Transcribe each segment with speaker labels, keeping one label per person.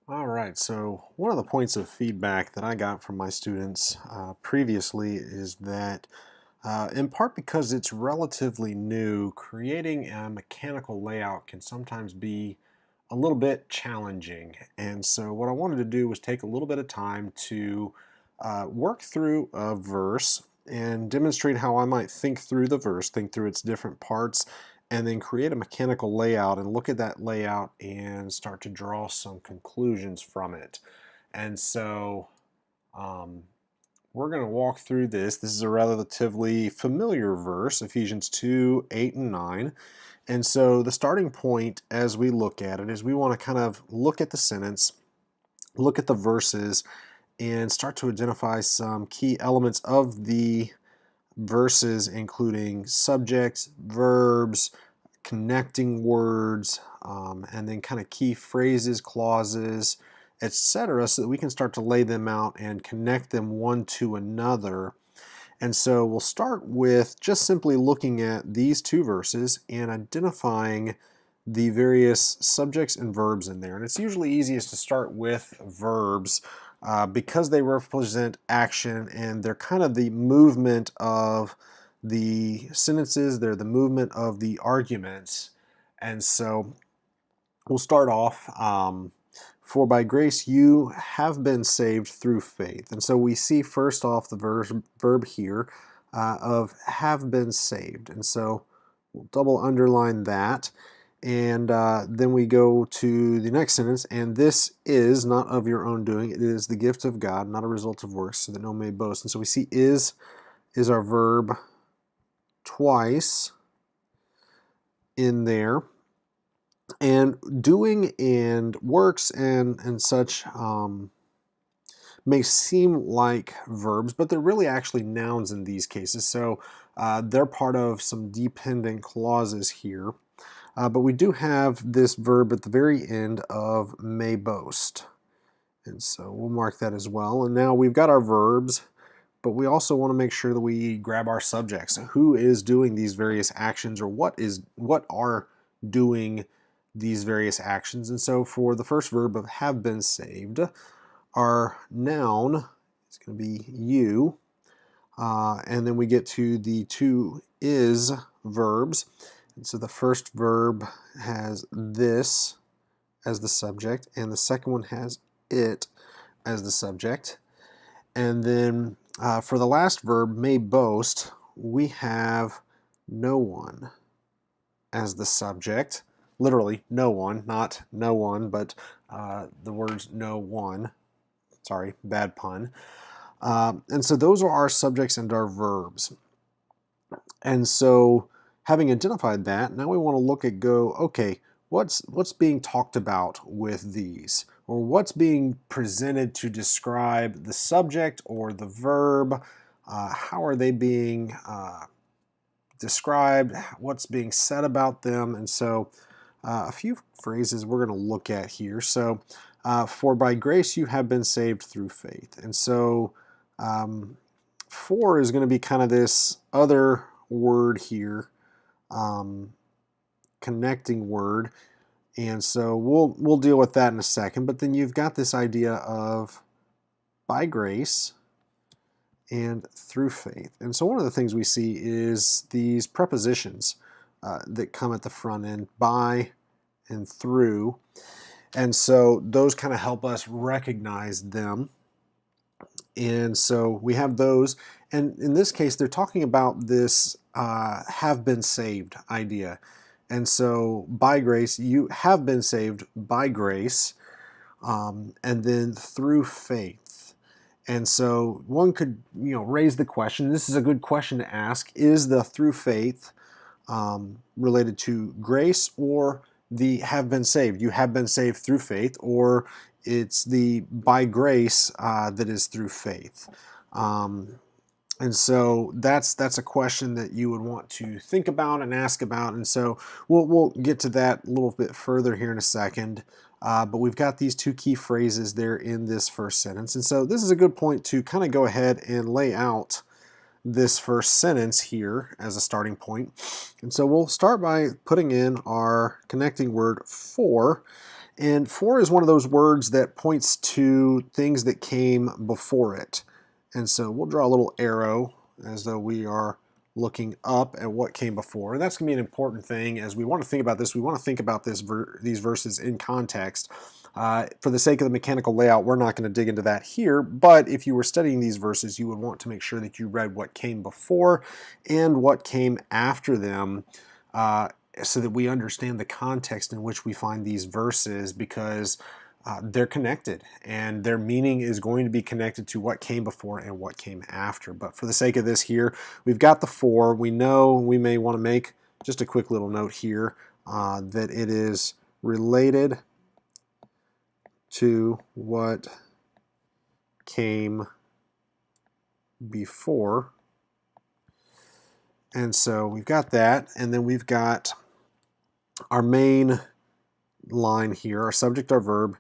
Speaker 1: All right, so one of the points of feedback that I got from my students previously is that, in part because it's relatively new, creating a mechanical layout can sometimes be a little bit challenging. And so, what I wanted to do was take a little bit of time to work through a verse and demonstrate how I might think through the verse, think through its different parts, and then create a mechanical layout and look at that layout and start to draw some conclusions from it. And so um, we're going to walk through this. This is a relatively familiar verse, Ephesians 2, 8, and 9. And so the starting point as we look at it is we want to kind of look at the sentence, look at the verses, and start to identify some key elements of the verses, including subjects, verbs, connecting words, and then kind of key phrases, clauses, etc., so that we can start to lay them out and connect them one to another. And so we'll start with just simply looking at these two verses and identifying the various subjects and verbs in there. And it's usually easiest to start with verbs because they represent action and they're kind of the movement of the sentences, they're the movement of the arguments. And so we'll start off. For by grace you have been saved through faith. And so we see first off the verb here of have been saved. And so we'll double underline that. And then we go to the next sentence, and this is not of your own doing. It is the gift of God, not a result of works, so that no one may boast. And so we see is our verb twice in there. And doing and works and such may seem like verbs, but they're really actually nouns in these cases. So they're part of some dependent clauses here. But we do have this verb at the very end of may boast. And so we'll mark that as well. And now we've got our verbs, but we also want to make sure that we grab our subjects. Who is doing these various actions, or what are doing these various actions? And so for the first verb of have been saved, our noun is going to be you. And then we get to the two is verbs. And so the first verb has this as the subject, and the second one has it as the subject. And then for the last verb, may boast, we have no one as the subject. Literally, no one, not no one, but the words no one. Sorry, bad pun. And so those are our subjects and our verbs. And so having identified that, now we want to look at okay, what's being talked about with these? Or what's being presented to describe the subject or the verb? How are they being described? What's being said about them? And so a few phrases we're going to look at here. So, for by grace you have been saved through faith. And so, for is going to be kind of this other word here, connecting word. And so we'll deal with that in a second. But then you've got this idea of by grace and through faith. And so one of the things we see is these prepositions that come at the front end, by and through. And so those kind of help us recognize them. And so we have those. And in this case, they're talking about this have been saved idea. And so by grace, you have been saved by grace, and then through faith. And so one could, raise the question. This is a good question to ask: is the through faith related to grace, or the have been saved? You have been saved through faith, or it's the by grace that is through faith. And so that's a question that you would want to think about and ask about. And so we'll get to that a little bit further here in a second. But we've got these two key phrases there in this first sentence. And so this is a good point to kind of go ahead and lay out this first sentence here as a starting point. And so we'll start by putting in our connecting word for. And for is one of those words that points to things that came before it. And so we'll draw a little arrow as though we are looking up at what came before. And that's going to be an important thing as we want to think about this. We want to think about these verses in context. For the sake of the mechanical layout, we're not going to dig into that here, but if you were studying these verses, you would want to make sure that you read what came before and what came after them, so that we understand the context in which we find these verses, because they're connected and their meaning is going to be connected to what came before and what came after. But for the sake of this here, we've got the for. We know we may want to make just a quick little note here that it is related to what came before. And so we've got that, and then we've got our main line here, our subject, our verb.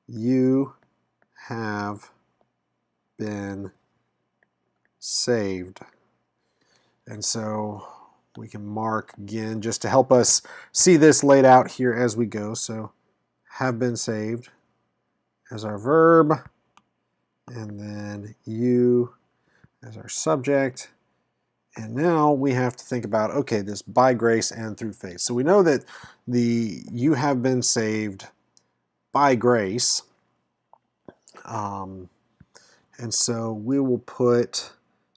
Speaker 1: You have been saved. And so we can mark again just to help us see this laid out here as we go. So have been saved as our verb, and then you as our subject. And now we have to think about, okay, this by grace and through faith. So we know that you have been saved by grace. And so we will put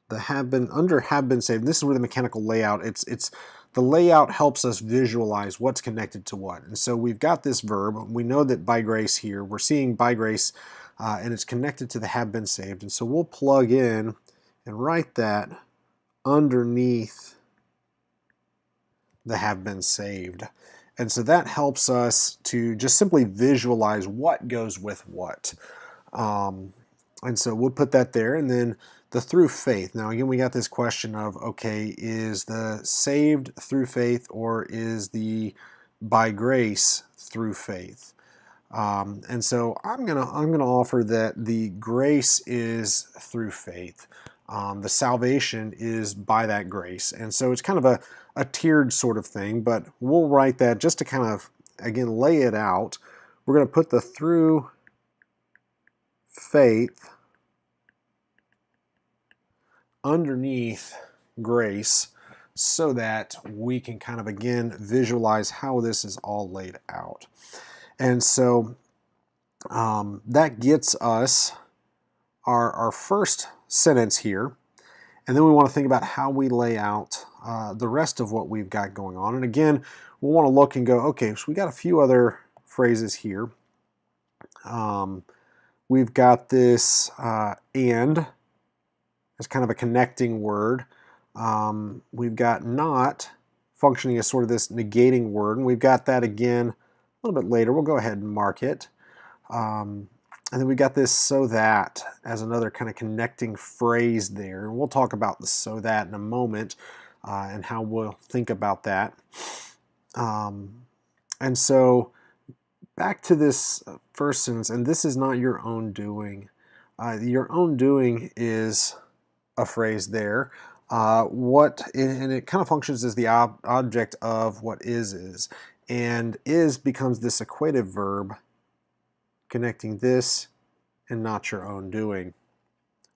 Speaker 1: the have been under have been saved. This is where the mechanical layout, it's the layout helps us visualize what's connected to what. And so we've got this verb. We know that by grace here, we're seeing by grace, and it's connected to the have been saved. And so we'll plug in and write that underneath the have been saved. And so that helps us to just simply visualize what goes with what. And so we'll put that there, and then the through faith. Now again, we got this question of, okay, is the saved through faith or is the by grace through faith? And so I'm gonna offer that the grace is through faith. The salvation is by that grace. And so it's kind of a tiered sort of thing, but we'll write that just to kind of, again, lay it out. We're going to put the through faith underneath grace so that we can kind of, again, visualize how this is all laid out. And so that gets us our first sentence here, and then we want to think about how we lay out the rest of what we've got going on. And again, we'll want to look and go, okay, so we got a few other phrases here. We've got this and as kind of a connecting word. We've got not functioning as sort of this negating word, and we've got that again a little bit later. We'll go ahead and mark it. And then we got this so that as another kind of connecting phrase there. And we'll talk about the so that in a moment and how we'll think about that. And so back to this first sentence, and this is not your own doing. Your own doing is a phrase there. And it kind of functions as the object of what is. And is becomes this equative verb connecting this and not your own doing,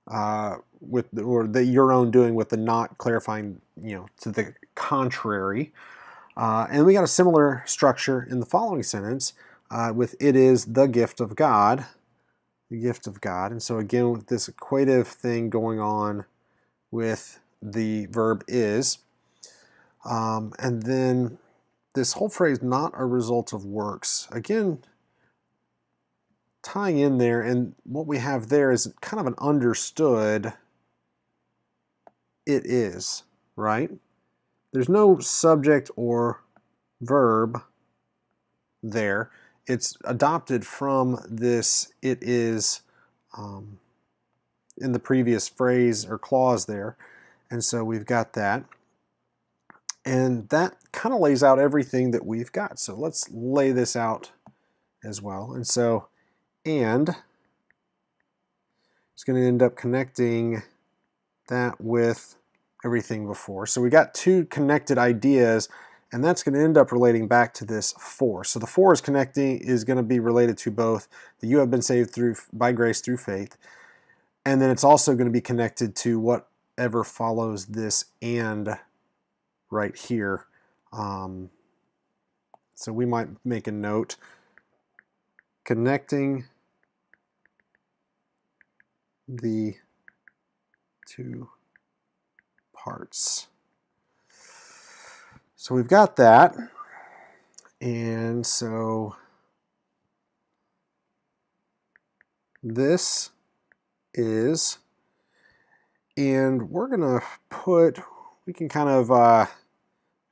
Speaker 1: your own doing with the not clarifying, to the contrary. And we got a similar structure in the following sentence with it is the gift of God, the gift of God. And so again, with this equative thing going on with the verb is, and then this whole phrase, not a result of works. Again, tying in there, and what we have there is kind of an understood it is, right? There's no subject or verb there. It's adopted from this it is in the previous phrase or clause there. And so we've got that. And that kind of lays out everything that we've got. So let's lay this out as well. And so and it's going to end up connecting that with everything before. So we got two connected ideas, and that's going to end up relating back to this for. So the for is going to be related to both that you have been saved by grace through faith, and then it's also going to be connected to whatever follows this and right here. So we might make a note, connecting the two parts. So we've got that, and so this is, and we're gonna put, we can kind of, a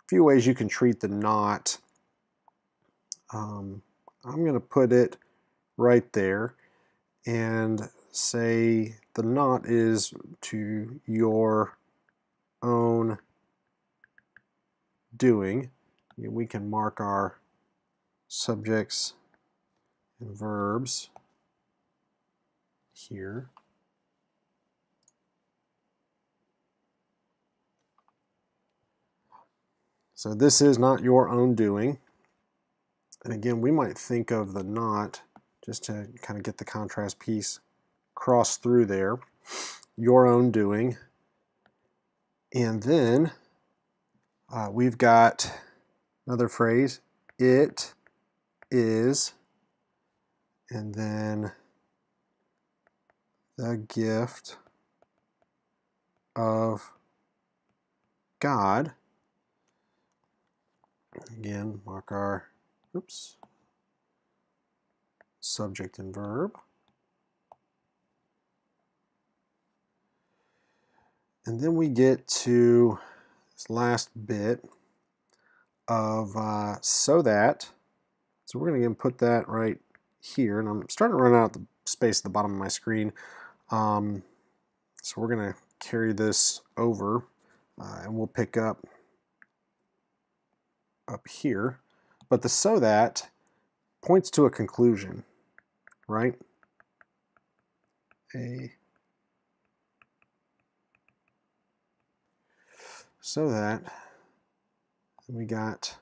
Speaker 1: few ways you can treat the not. I'm gonna put it right there and say the not is to your own doing. We can mark our subjects and verbs here. So this is not your own doing. And again, we might think of the not, just to kind of get the contrast piece cross through there, your own doing. And then we've got another phrase, it is, and then the gift of God. Again, mark our, subject and verb. And then we get to this last bit of so that. So we're going to put that right here, and I'm starting to run out of the space at the bottom of my screen. So we're going to carry this over, and we'll pick up here. But the so that points to a conclusion, right? So that we got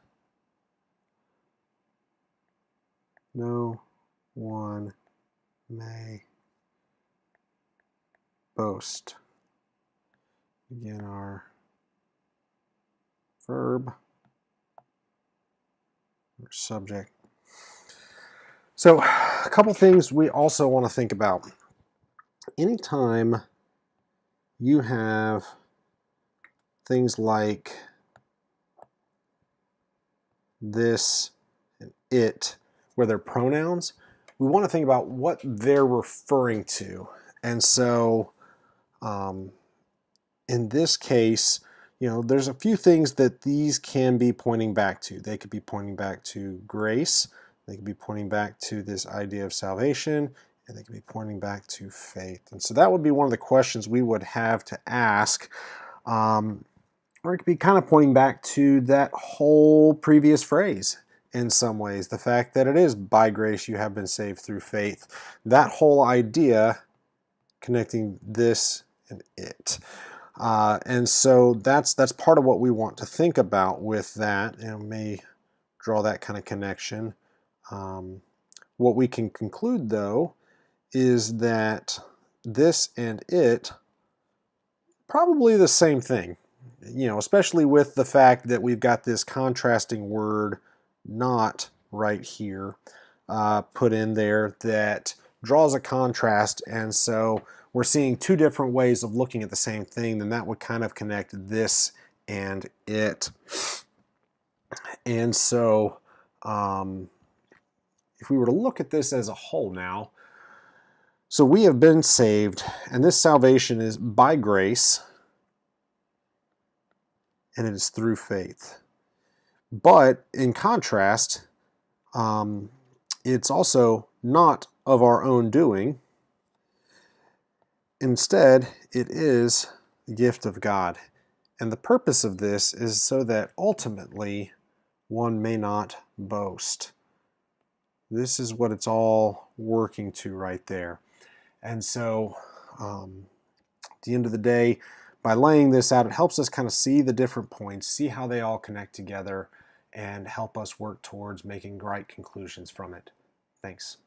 Speaker 1: no one may boast. Again, our verb or subject. So a couple things we also want to think about. Anytime you have things like this and it, where they're pronouns, we want to think about what they're referring to. And so in this case, there's a few things that these can be pointing back to. They could be pointing back to grace. They could be pointing back to this idea of salvation, and they could be pointing back to faith. And so that would be one of the questions we would have to ask. Or it could be kind of pointing back to that whole previous phrase in some ways. The fact that it is by grace you have been saved through faith. That whole idea connecting this and it. And so that's part of what we want to think about with that, and may draw that kind of connection. What we can conclude, though, is that this and it probably the same thing. Especially with the fact that we've got this contrasting word not right here put in there that draws a contrast, and so we're seeing two different ways of looking at the same thing, then that would kind of connect this and it. And so if we were to look at this as a whole now, so we have been saved, and this salvation is by grace, and it is through faith. But in contrast, it's also not of our own doing. Instead, it is the gift of God. And the purpose of this is so that ultimately one may not boast. This is what it's all working to right there. And so, at the end of the day, by laying this out, it helps us kind of see the different points, see how they all connect together, and help us work towards making right conclusions from it. Thanks.